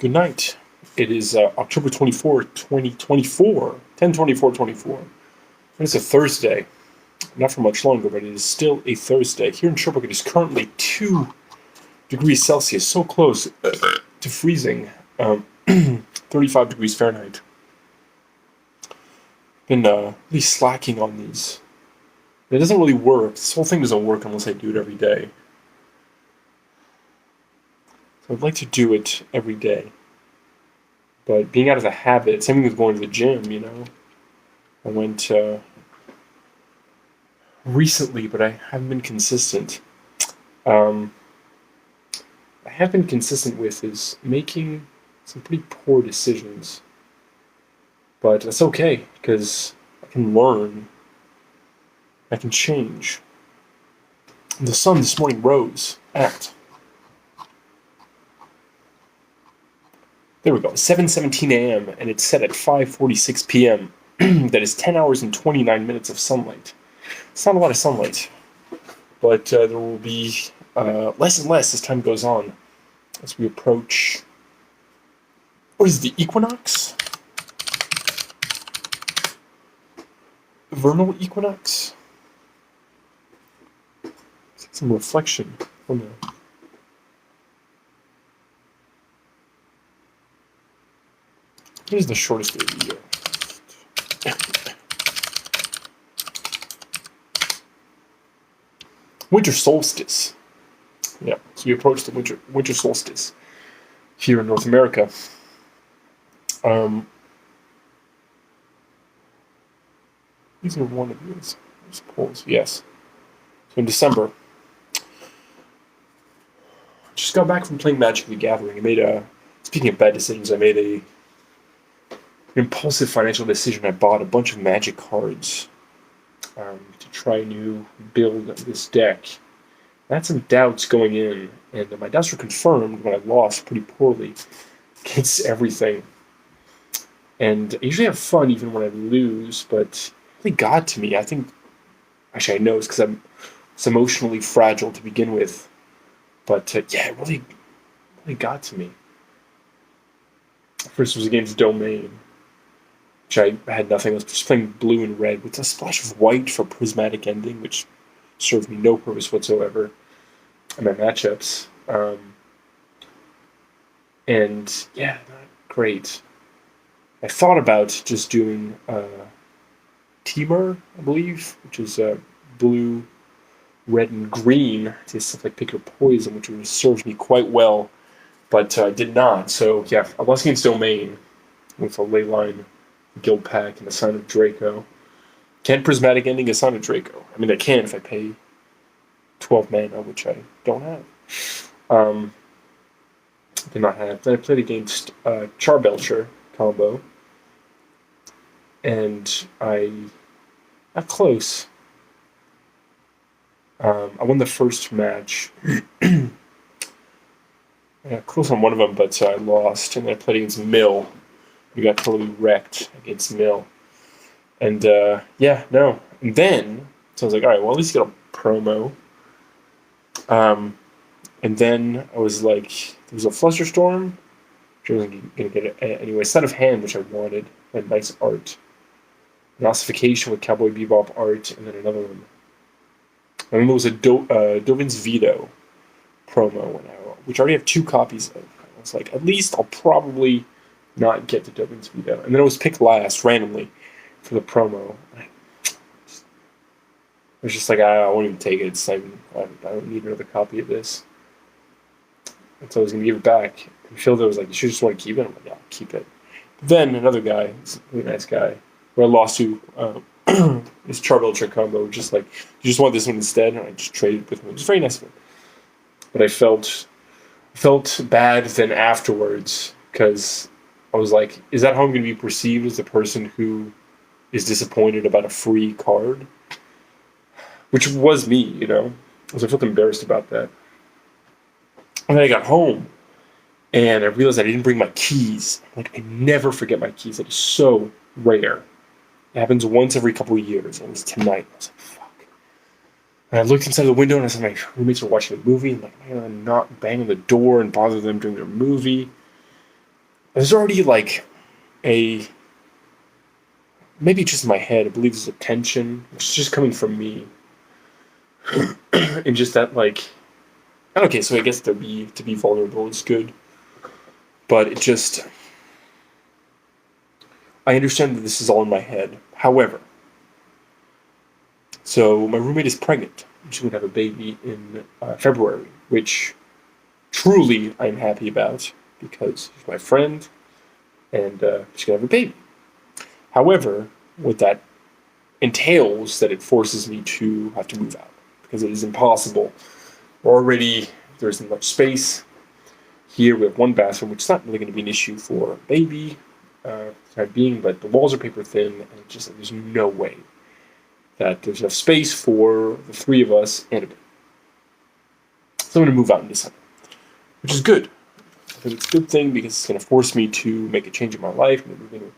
Good night. It is October 24th, 2024, 10/24/24. And it's a Thursday. Not for much longer, but it is still a Thursday. Here in Sherbrooke, it is currently 2 degrees Celsius, so close to freezing, 35 degrees Fahrenheit. Been really slacking on these. It doesn't really work. This whole thing doesn't work unless I do it every day. So I'd like to do it every day. But being out of the habit, same thing with going to the gym, I went recently, but I haven't been consistent. I have been consistent with is making some pretty poor decisions. But that's okay, because I can learn, I can change. The sun this morning rose at, there we go, 7:17 a.m. and it's set at 5:46 p.m. That is 10 hours and 29 minutes of sunlight. It's not a lot of sunlight, but there will be less and less as time goes on, as we approach, what is the equinox? Vernal equinox? Some reflection on there. What is the shortest day of the year? Winter solstice. Yeah, so we approach the winter solstice here in North America. These are one of these polls. Yes. So in December, just got back from playing Magic the Gathering. I made speaking of bad decisions, I made an impulsive financial decision. I bought a bunch of Magic cards to try and build this deck. I had some doubts going in, and my doubts were confirmed when I lost pretty poorly against everything. And I usually have fun even when I lose, but it really got to me. I think, actually I know it's because I'm emotionally fragile to begin with. But yeah, it really got to me. First was against Domain, which I had nothing. I was just playing blue and red with a splash of white for prismatic ending, which served me no purpose whatsoever in my matchups. And yeah, not great. I thought about just doing Temur, I believe, which is blue, red, and green to stuff like Pick Your Poison, which would have served me quite well, but I did not. So yeah, I lost against Domain with a Leyline Guild Pack and a Sign of Draco. Can't prismatic ending a Sign of Draco. I mean, I can if I pay 12 mana, which I don't have. Did not have. Then I played against Charbelcher combo, and I got close. I won the first match. I got close on one of them, but I lost. And then I played against Mill. We got totally wrecked against Mill. And yeah, no. And then, so I was like, all right, well, at least get a promo. And then I was like, there was a Flusterstorm, which I wasn't going to get it anyway. Sleight of Hand, which I wanted, and nice art. An Ossification with Cowboy Bebop art, and then another one. And then there was a Dovin's Veto promo, which I already have 2 copies of. I was like, at least I'll probably not get to Dovin's Veto. And then it was picked last, randomly, for the promo. I was just like, I won't even take it. It's like, I don't need another copy of this. And so I was going to give it back. And Phil was like, you should just want to keep it. I'm like, yeah, I'll keep it. But then another guy, a really nice guy, who I lost to, this Charbelcher combo, just like, you just want this one instead? And I just traded with him. It was very nice of him. But I felt bad then afterwards, because I was like, is that how I'm going to be perceived as the person who is disappointed about a free card? Which was me, So I felt embarrassed about that. And then I got home, and I realized I didn't bring my keys. Like, I never forget my keys. That is so rare. It happens once every couple of years, and it was tonight. I was like, fuck. And I looked inside the window, and I said, my roommates were watching a movie, and I'm like, I'm going to not bang on the door and bother them during their movie. there's already like a, maybe just in my head, I believe there's a tension, which is just coming from me. And just that, like, okay, so I guess to be vulnerable is good, but it just, I understand that this is all in my head. However, so my roommate is pregnant. She's going to have a baby in February, which truly I'm happy about because she's my friend and she's going to have a baby. However, what that entails that it forces me to have to move out because it is impossible. Already, there isn't much space. Here we have one bathroom, which is not really going to be an issue for a baby, time being, but the walls are paper thin, and it's just there's no way that there's enough space for the three of us and a baby. So I'm going to move out in December, which is good. I think it's a good thing because it's going to force me to make a change in my life. I'm moving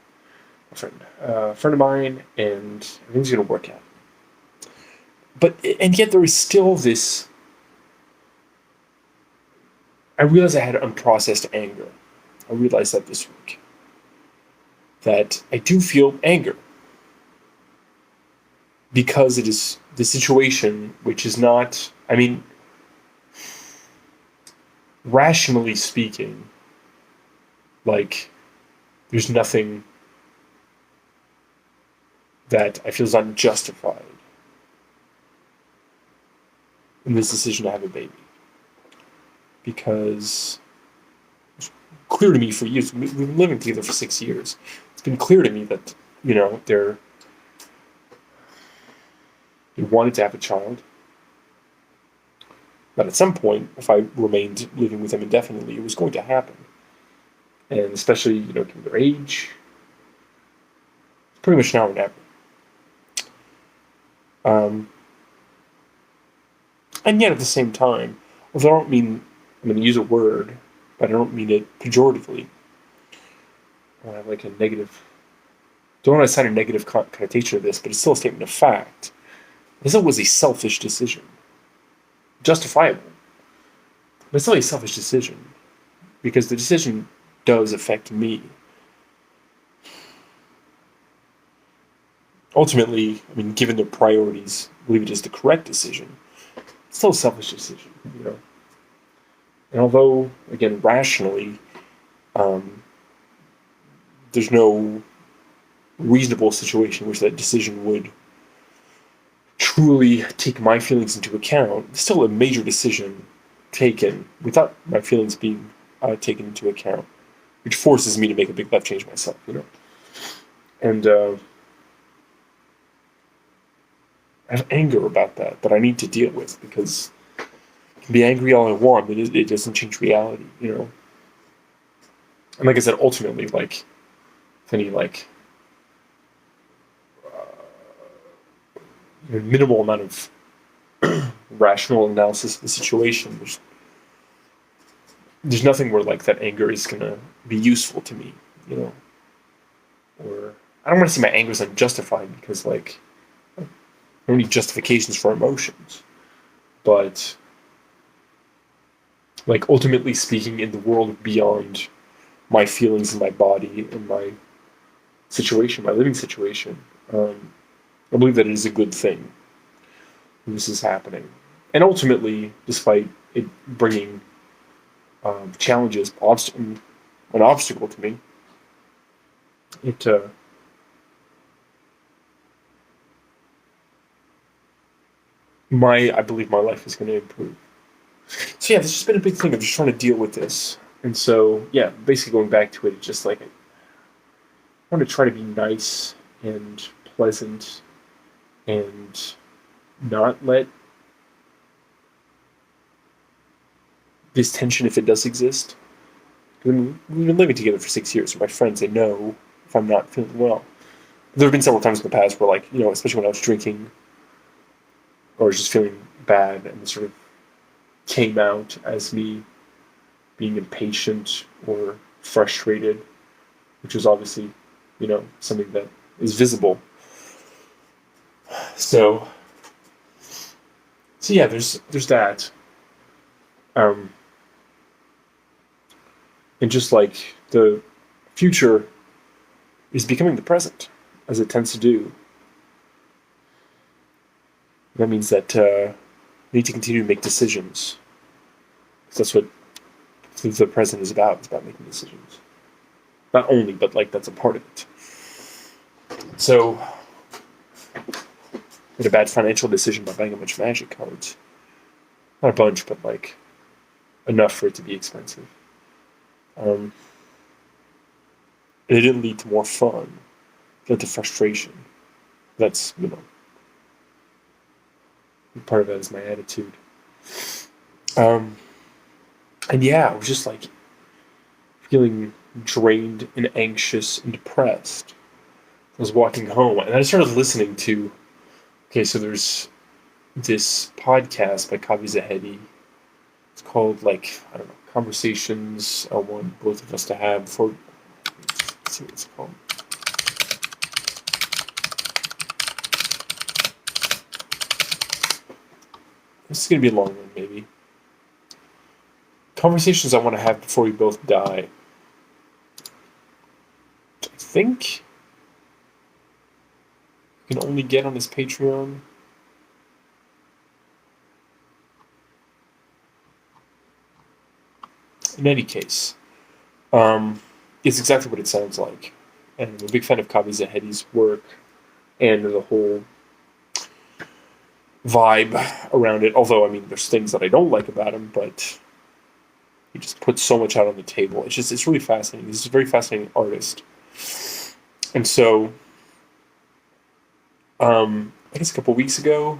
with a friend of mine, and everything's going to work out. But and yet there is still this. I realized I had unprocessed anger. I realized that this week. That I do feel anger. Because it is the situation which is not, I mean, rationally speaking, like, there's nothing that I feel is unjustified in this decision to have a baby. Because it's clear to me for years, we've been living together for 6 years. It's been clear to me that, they wanted to have a child. But at some point, if I remained living with them indefinitely, it was going to happen. And especially, given their age, it's pretty much now or never. And yet at the same time, although I don't mean, I'm going to use a word, but I don't mean it pejoratively. I don't have like a negative, don't want to assign a negative connotation to this, but it's still a statement of fact. This was a selfish decision. Justifiable. But it's still a selfish decision. Because the decision does affect me. Ultimately, given their priorities, I believe it is the correct decision. It's still a selfish decision, And although, again, rationally, there's no reasonable situation in which that decision would truly take my feelings into account, it's still a major decision taken without my feelings being taken into account, which forces me to make a big life change myself, And I have anger about that I need to deal with because I can be angry all I want, but it doesn't change reality, And like I said, ultimately, like, if any, like, minimal amount of rational analysis of the situation, there's nothing where, like, that anger is going to be useful to me, Or, I don't want to say my anger is unjustified because, like, I don't need justifications for emotions. But, like, ultimately speaking, in the world beyond my feelings and my body and my situation, my living situation, I believe that it is a good thing when this is happening. And ultimately, despite it bringing challenges, an obstacle to me, I believe my life is going to improve. So yeah, this has been a big thing. I'm just trying to deal with this. And so, yeah, basically going back to it, it's just like I want to try to be nice and pleasant and not let this tension, if it does exist, because we've been living together for 6 years, so my friends, they know if I'm not feeling well. There have been several times in the past where, like, especially when I was drinking or was just feeling bad, and it sort of came out as me being impatient or frustrated, which was obviously, something that is visible. So yeah, there's that. And just like the future is becoming the present, as it tends to do. That means that we need to continue to make decisions. That's what the present is about. It's about making decisions. Not only, but like that's a part of it. So, I made a bad financial decision by buying a bunch of Magic cards. Not a bunch, but like enough for it to be expensive. And it didn't lead to more fun. It led to frustration. That's, part of that is my attitude. And yeah, I was just like feeling drained and anxious and depressed. I was walking home and I started listening to, so there's this podcast by Kavi Zahedi. It's called, Conversations I Want Both of Us to Have before. Let's see what it's called. This is going to be a long one, maybe. Conversations I Want to Have Before We Both Die. I think you can only get on his Patreon. In any case, it's exactly what it sounds like. And I'm a big fan of Kavi Zahedi's work and the whole vibe around it. Although, there's things that I don't like about him, but he just puts so much out on the table. It's really fascinating. He's a very fascinating artist. And so, I guess a couple weeks ago,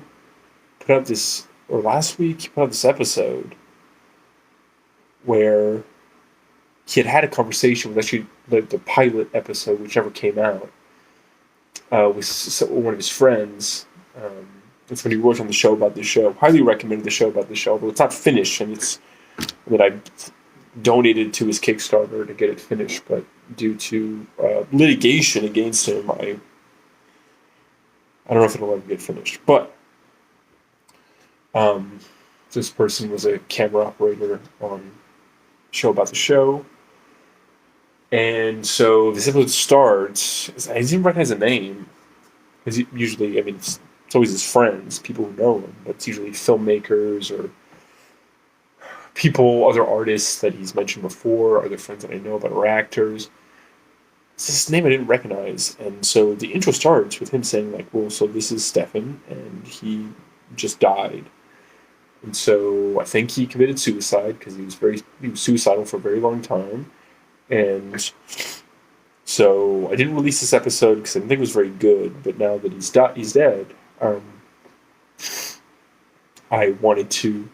last week, he put out this episode where he had a conversation with actually the pilot episode, whichever came out, with one of his friends. That's when he wrote on the show about the show. Highly recommended the show about the show, but it's not finished, and I donated to his Kickstarter to get it finished, but due to litigation against him, I don't know if it'll ever get finished. But this person was a camera operator on a show about the show. And so this episode starts. I didn't recognize the name. Because usually, it's always his friends, people who know him, but it's usually filmmakers or other artists that he's mentioned before, other friends that I know about, or actors. It's this name I didn't recognize. And so the intro starts with him saying, so this is Stefan, and he just died. And so I think he committed suicide because he was suicidal for a very long time. And so I didn't release this episode because I didn't think it was very good. But now that he's dead, I wanted to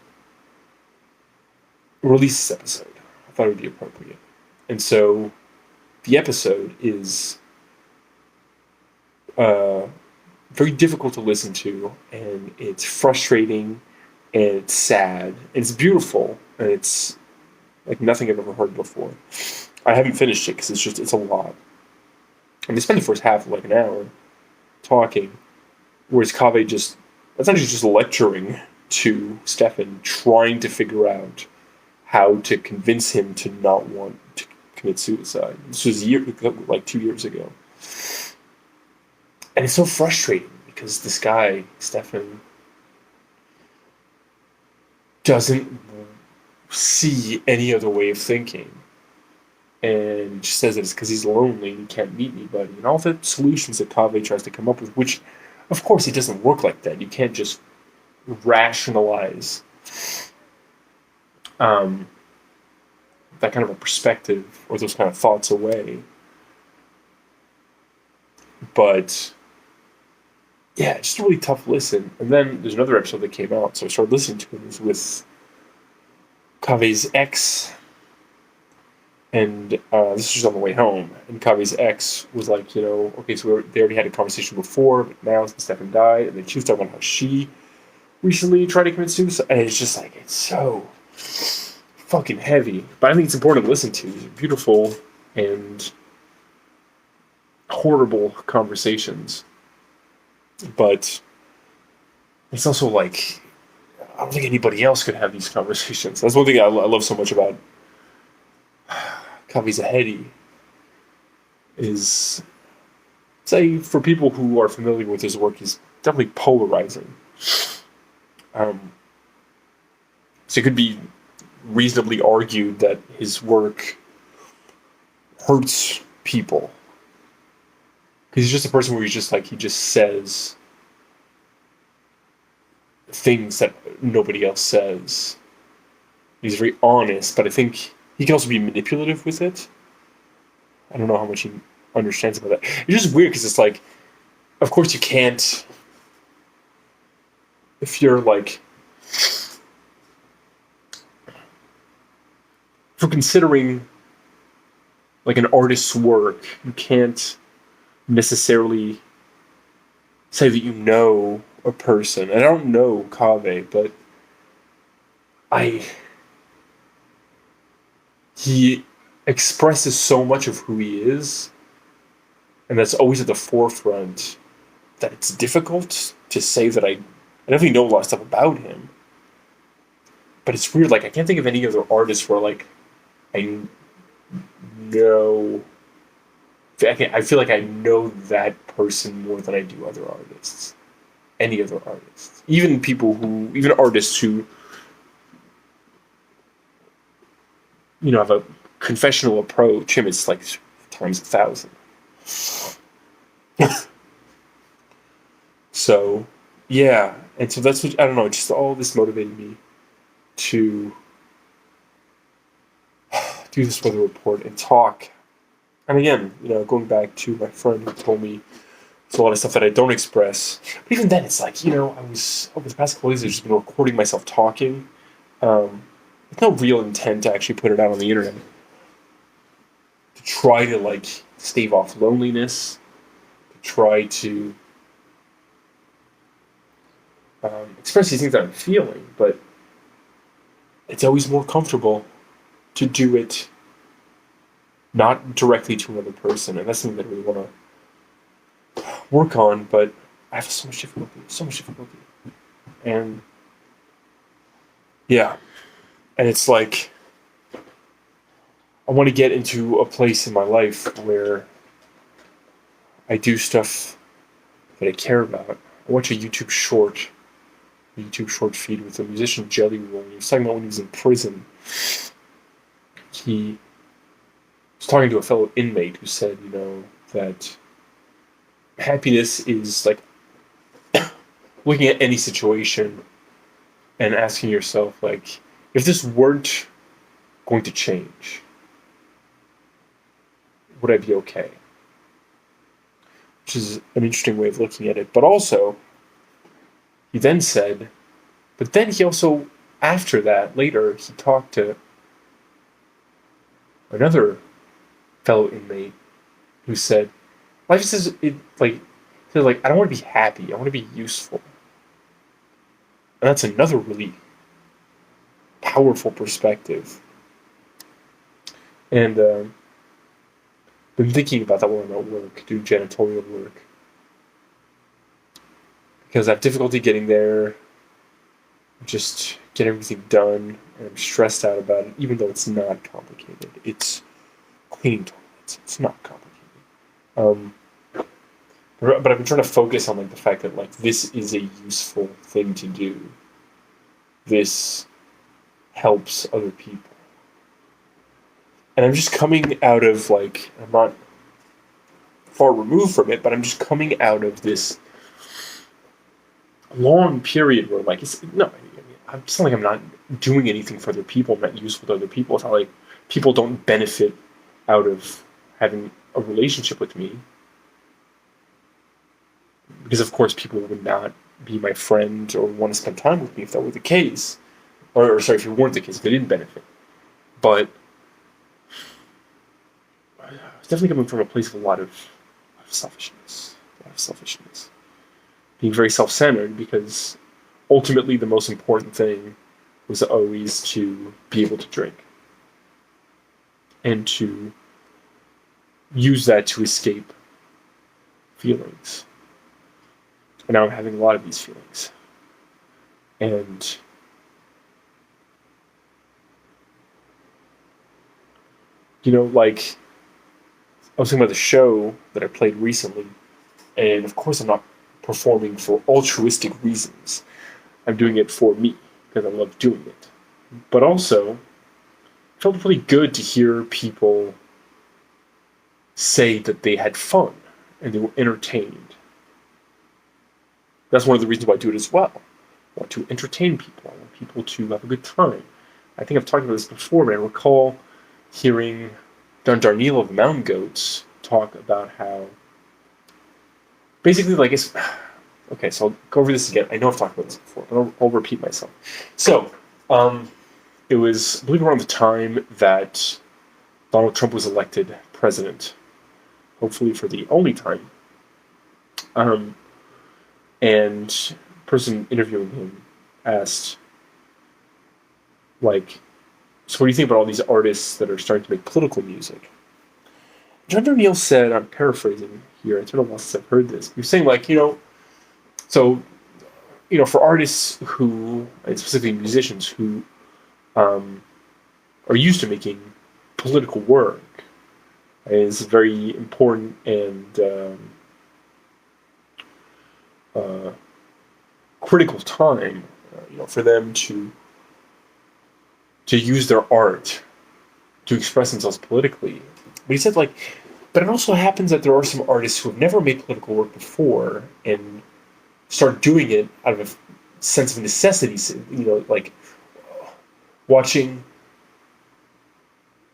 release this episode. I thought it would be appropriate. And so the episode is very difficult to listen to, and it's frustrating, and it's sad, and it's beautiful, and it's like nothing I've ever heard before. I haven't finished it because it's a lot. And they spend the first half of an hour talking, whereas Kaveh that's actually just lecturing to Stefan, trying to figure out how to convince him to not want to commit suicide. This was 2 years ago. And it's so frustrating because this guy, Stefan, doesn't see any other way of thinking. And just says that it's because he's lonely and he can't meet anybody. And all the solutions that Kaveh tries to come up with, which, of course, it doesn't work like that. You can't just rationalize that kind of a perspective or those kind of thoughts away. But yeah, it's just a really tough listen. And then there's another episode that came out, so I started listening to it. It was with Kaveh's ex, and this was just on the way home. And Kaveh's ex was like, okay, so they already had a conversation before, but now Stefan died, and then she was talking about how she recently tried to commit suicide, and it's just it's so fucking heavy. But I think it's important to listen to. These are beautiful and horrible conversations. But it's also I don't think anybody else could have these conversations. That's one thing I love so much about Kavi Zahedi, is, say, for people who are familiar with his work, he's definitely polarizing. Um, so it could be reasonably argued that his work hurts people because he's just a person where he's just like he just says things that nobody else says. He's very honest, but I think he can also be manipulative with it. I don't know how much he understands about that. It's just weird because it's like, of course you can't if you're like if you're considering like an artist's work, you can't necessarily say that you know a person. And I don't know Kave, but I he expresses so much of who he is, and that's always at the forefront. That it's difficult to say that I definitely know a lot of stuff about him, but it's weird. Like I can't think of any other artist where like I know. I feel like I know that person more than I do other artists. Any other artists, even artists who have a confessional approach. Him, it's like times 1,000. So, yeah, and so that's what I don't know. Just all this motivated me to do this weather report and talk. And again, going back to my friend who told me there's a lot of stuff that I don't express. But even then, it's like I was over the past couple of days, I've just been recording myself talking, with no real intent to actually put it out on the internet. To try to like stave off loneliness, to try to express these things that I'm feeling, but it's always more comfortable to do it not directly to another person, and that's something that I really want to work on, but I have so much difficulty, and yeah, and it's like I want to get into a place in my life where I do stuff that I care about. I watch a YouTube short feed with a musician Jelly Roll. He was talking about when he was in prison. He was talking to a fellow inmate who said, that happiness is like looking at any situation and asking yourself, like, if this weren't going to change, would I be okay? Which is an interesting way of looking at it. But also, he then said, but then he also, after that, later, he talked to another fellow inmate who said, life says it like I don't want to be happy, I want to be useful. And that's another really powerful perspective. And been thinking about that while I'm at work, doing janitorial work. Because I have difficulty getting there, just get everything done, and I'm stressed out about it, even though it's not complicated. It's cleaning toilets. It's not complicated. But I've been trying to focus on like the fact that like this is a useful thing to do. This helps other people. And I'm just coming out of like I'm not far removed from it, but I'm just coming out of this long period where like it's not like I'm not doing anything for other people. I'm not useful to other people. It's not like people don't benefit out of having a relationship with me. Because of course people would not be my friend or want to spend time with me if that were the case. Or sorry, if it weren't the case, if they didn't benefit. But it's definitely coming from a place of a lot of selfishness. Being very self-centered, because ultimately the most important thing was always to be able to drink. And to use that to escape feelings. And now I'm having a lot of these feelings. And like I was thinking about the show that I played recently, and of course, I'm not performing for altruistic reasons. I'm doing it for me because I love doing it. But also, it felt really good to hear people say that they had fun and they were entertained. That's one of the reasons why I do it as well. I want to entertain people. I want people to have a good time. I think I've talked about this before, but I recall hearing Don Darnielle of the Mountain Goats talk about how basically, like, it's okay. So I'll go over this again. I know I've talked about this before, but I'll repeat myself. So, it was, I believe, around the time that Donald Trump was elected president, hopefully for the only time. And the person interviewing him asked, like, so what do you think about all these artists that are starting to make political music? John Darnielle said, I'm paraphrasing here, it's been a while since I've heard this. He was saying, like, so, for artists who, and specifically musicians who are used to making political work, it's a very important and critical time, for them to use their art to express themselves politically. But he said, like, but it also happens that there are some artists who have never made political work before and start doing it out of a sense of necessity, like watching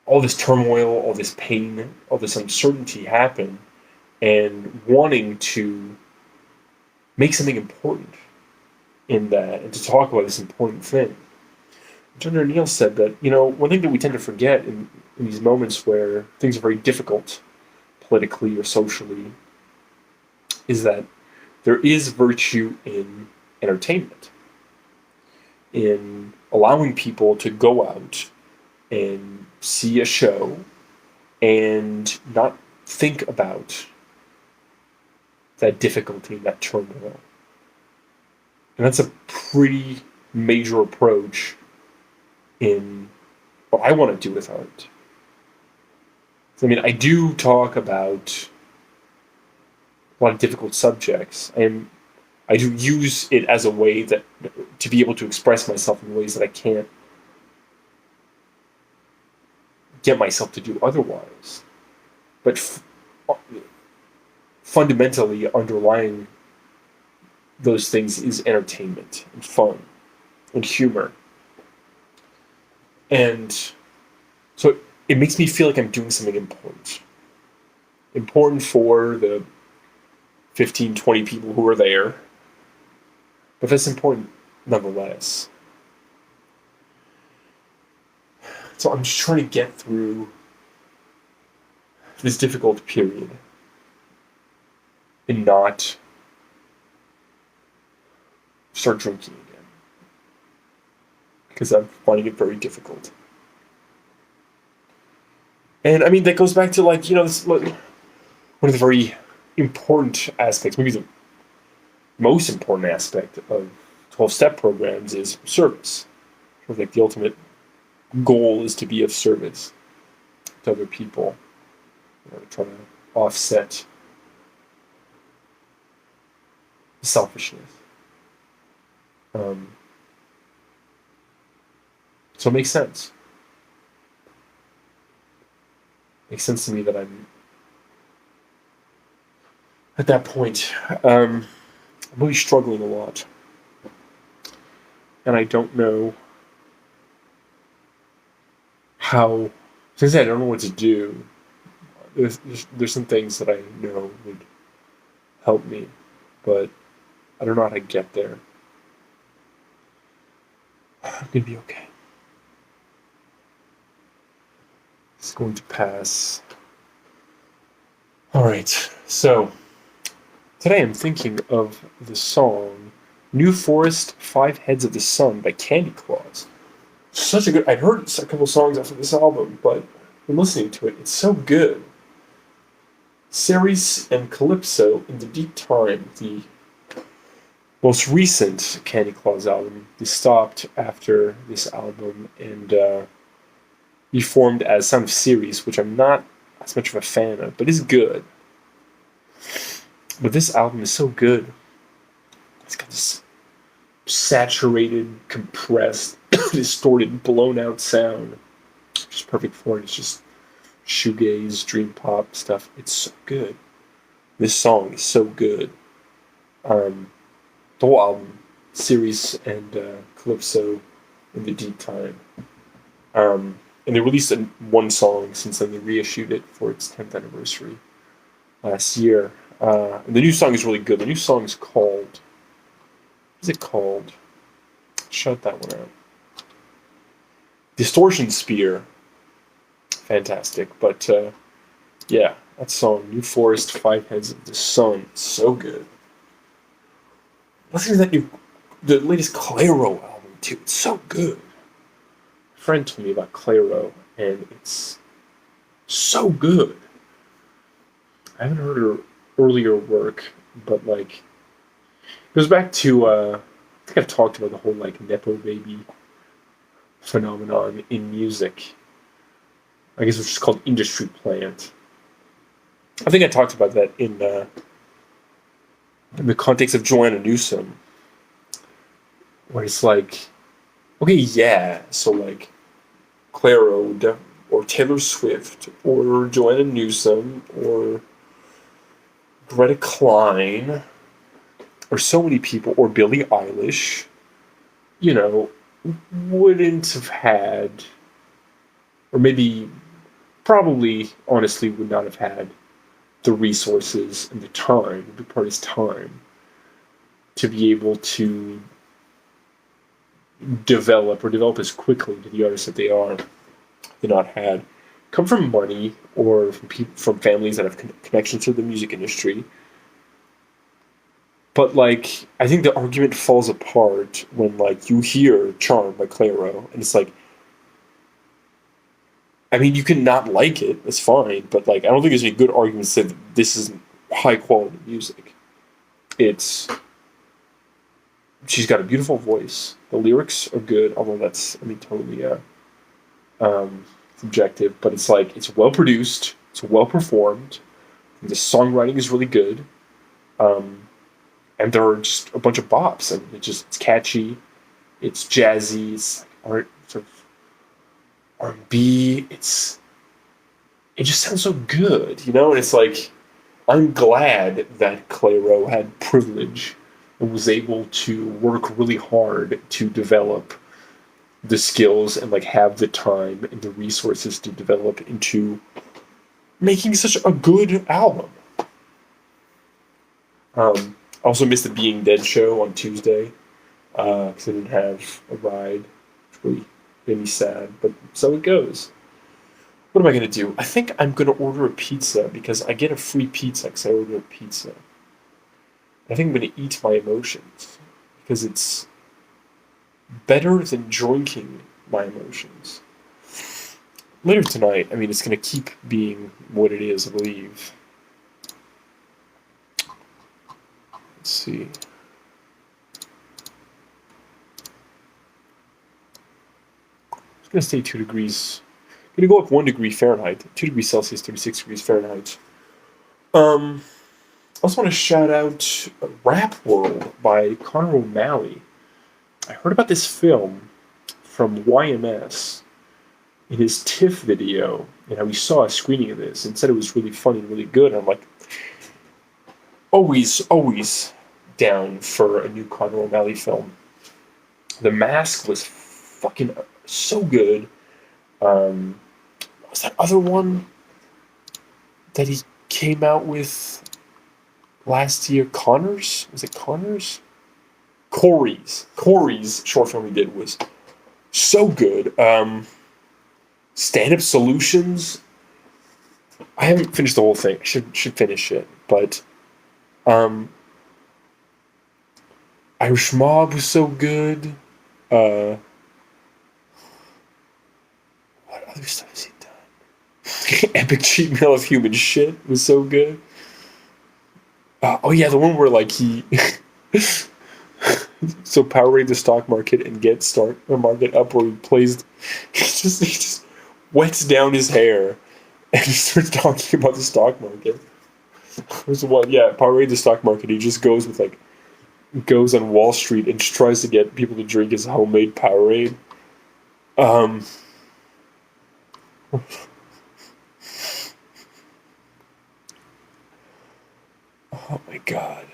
all this turmoil, all this pain, all this uncertainty happen, and wanting to make something important in that and to talk about this important thing. John Darnielle said that, one thing that we tend to forget in these moments where things are very difficult politically or socially is that there is virtue in entertainment, in allowing people to go out and see a show and not think about that difficulty, that turmoil. And that's a pretty major approach in what I want to do with art. I mean, I do talk about a lot of difficult subjects, and I do use it as a way that to be able to express myself in ways that I can't get myself to do otherwise. But fundamentally underlying those things is entertainment and fun and humor. And so it makes me feel like I'm doing something important. Important for the 15, 20 people who are there. But that's important nonetheless. So I'm just trying to get through this difficult period and not start drinking again. Because I'm finding it very difficult. And I mean, that goes back to, like, this, one of the very important aspects, maybe the most important aspect of 12-step programs is service. Sort of like the ultimate goal is to be of service to other people, try to offset selfishness. So it makes sense. Makes sense to me that I'm at that point. I'm really struggling a lot, and I don't know how. Since I don't know what to do, there's some things that I know would help me, but I don't know how to get there. I'm gonna be okay. It's going to pass. All right, so today I'm thinking of the song New Forest, Five Heads of the Sun by Candy Claus. Such a good, I'd heard a couple songs off of this album, but when listening to it, it's so good. Ceres and Calypso in the Deep Time, the most recent Candy Claus album. They stopped after this album and reformed as Sound of Ceres, which I'm not as much of a fan of, but it's good. But this album is so good. It's got this saturated, compressed, distorted, blown out sound. Just perfect for it. It's just shoegaze, dream pop stuff. It's so good. This song is so good. The whole album, Series and Calypso in the Deep Time. And they released one song since then. They reissued it for its 10th anniversary last year. And the new song is really good. The new song is called... What is it called? Shout that one out. Distortion Spear. Fantastic. But, yeah, that song, New Forest, Five Heads of the Sun, so good. Listen to the latest Clairo album, too. It's so good. A friend told me about Clairo, and it's so good. I haven't heard her earlier work, but, like, it goes back to, I think I've talked about the whole, like, Nepo Baby phenomenon in music. I guess it's just called Industry Plant. I think I talked about that in the context of Joanna Newsom, where it's like, okay, yeah, so like Clairo or Taylor Swift or Joanna Newsom or Greta Klein or so many people, or Billie Eilish, you know, wouldn't have had, or maybe, probably, honestly, would not have had the resources and the time, the big part is time, to be able to develop as quickly to the artists that they are. They not had come from money or from families that have connections to the music industry. But like, I think the argument falls apart when like you hear "Charm" by Clairo, and it's like, I mean, you can not like it, that's fine, but like, I don't think there's any good argument to say that this is high quality music. She's got a beautiful voice. The lyrics are good, although that's, I mean, totally subjective, but it's like, it's well produced, it's well performed, the songwriting is really good, and there are just a bunch of bops, and it's catchy, it's jazzy, it's art, sort of R&B, it just sounds so good, you know, and it's like, I'm glad that Clairo had privilege and was able to work really hard to develop the skills and like have the time and the resources to develop into making such a good album. I also missed the Being Dead show on Tuesday because I didn't have a ride, which really made me sad, but so it goes. What am I going to do? I think I'm going to order a pizza because I get a free pizza because I order a pizza. I think I'm going to eat my emotions because it's better than drinking my emotions. Later tonight, I mean, it's going to keep being what it is, I believe. Let's see. It's going to stay 2 degrees. Going to go up 1 degree Fahrenheit, 2 degrees Celsius, 36 degrees Fahrenheit. I also want to shout out Rap World by Conor O'Malley. I heard about this film from YMS in his TIFF video, and how he saw a screening of this and said it was really funny and really good. And I'm like, always down for a new Conor O'Malley film. The Mask was fucking so good. Was that other one that he came out with last year? Connors? Was it Connors? Corey's short film he did was so good. Stand-Up Solutions. I haven't finished the whole thing. I should finish it. But Irish Mob was so good. What other stuff has he done? Epic Cheat Meal of Human Shit was so good. Oh yeah, the one where like he so Power Rate the stock market and get the market up, where he plays he just wets down his hair and he starts talking about the stock market. There's one, yeah, Powerade the stock market. He just goes on Wall Street and just tries to get people to drink his homemade Powerade. Um, oh my god.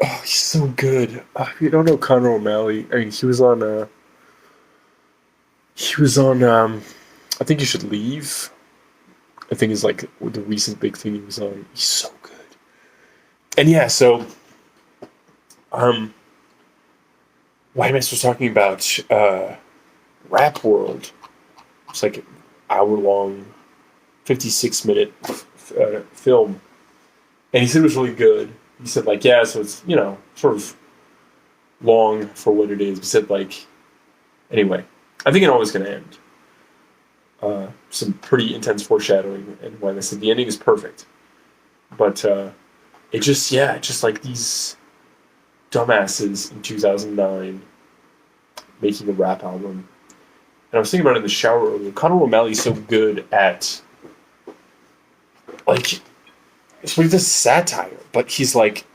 Oh, he's so good. If you don't know Conor O'Malley, I mean, he was on, I think you should leave. I think is like the recent big thing he was on. He's so good. And yeah, so um, why am I still talking about Rap World? It's like an hour long, 56-minute film, and he said it was really good. He said like, yeah, so it's sort of long for what it is. He said like, anyway, I think it always going to end. Some pretty intense foreshadowing, and when I said the ending is perfect, but just like these dumbasses in 2009 making a rap album. And I was thinking about it in the shower earlier. Conor O'Malley's so good at, like, so he does satire, but he's like,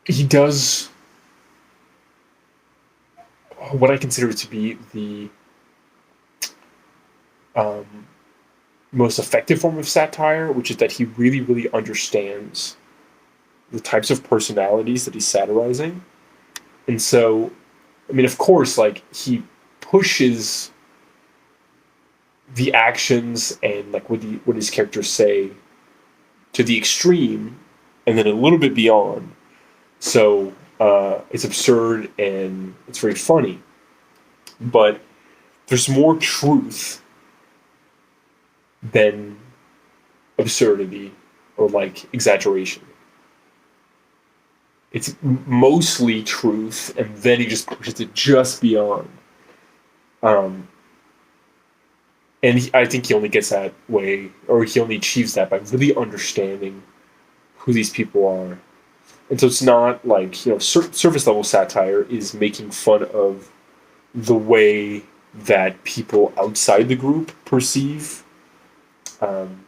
he does what I consider to be the um, most effective form of satire, which is that he really, really understands the types of personalities that he's satirizing. And so, I mean, of course, like, he pushes the actions and like what his characters say to the extreme, and then a little bit beyond. So it's absurd and it's very funny, but there's more truth than absurdity or like exaggeration. It's mostly truth, and then he just pushes it just beyond. Um, and I think he only gets that way, or he only achieves that by really understanding who these people are. And so it's not like, surface level satire is making fun of the way that people outside the group perceive um,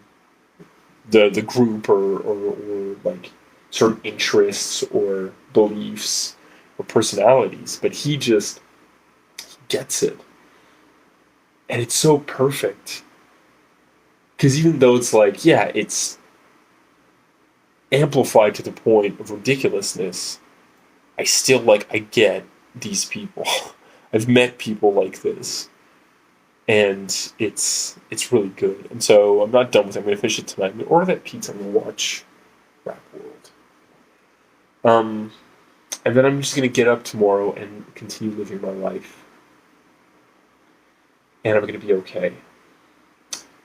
the group, or like certain interests or beliefs or personalities, but he just gets it, and it's so perfect because even though it's like, yeah, it's amplified to the point of ridiculousness, I get these people. I've met people like this, and it's really good. And so I'm not done with it. I'm going to finish it tonight. I'm going to order that pizza. I'm going to watch Rap World. And then I'm just going to get up tomorrow and continue living my life. And I'm going to be okay.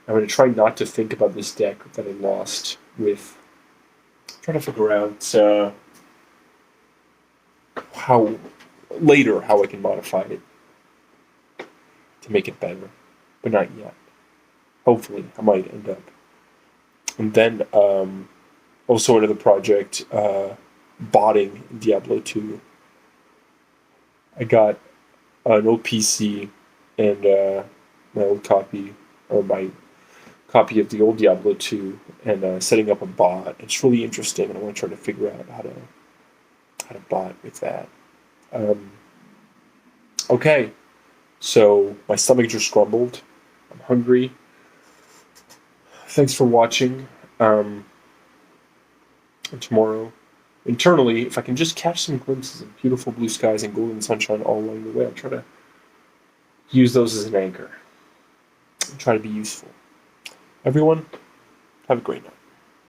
I'm going to try not to think about this deck that I lost with. Trying to figure out how I can modify it to make it better, but not yet. Hopefully, I might end up. And then also another project, botting Diablo 2. I got an old PC and my old copy, or my copy of the old Diablo 2, and setting up a bot. It's really interesting, and I want to try to figure out how to bot with that. Okay, so my stomach just grumbled. I'm hungry. Thanks for watching. And tomorrow, internally, if I can just catch some glimpses of beautiful blue skies and golden sunshine all along the way, I'll try to use those as an anchor and try to be useful. Everyone, have a great night.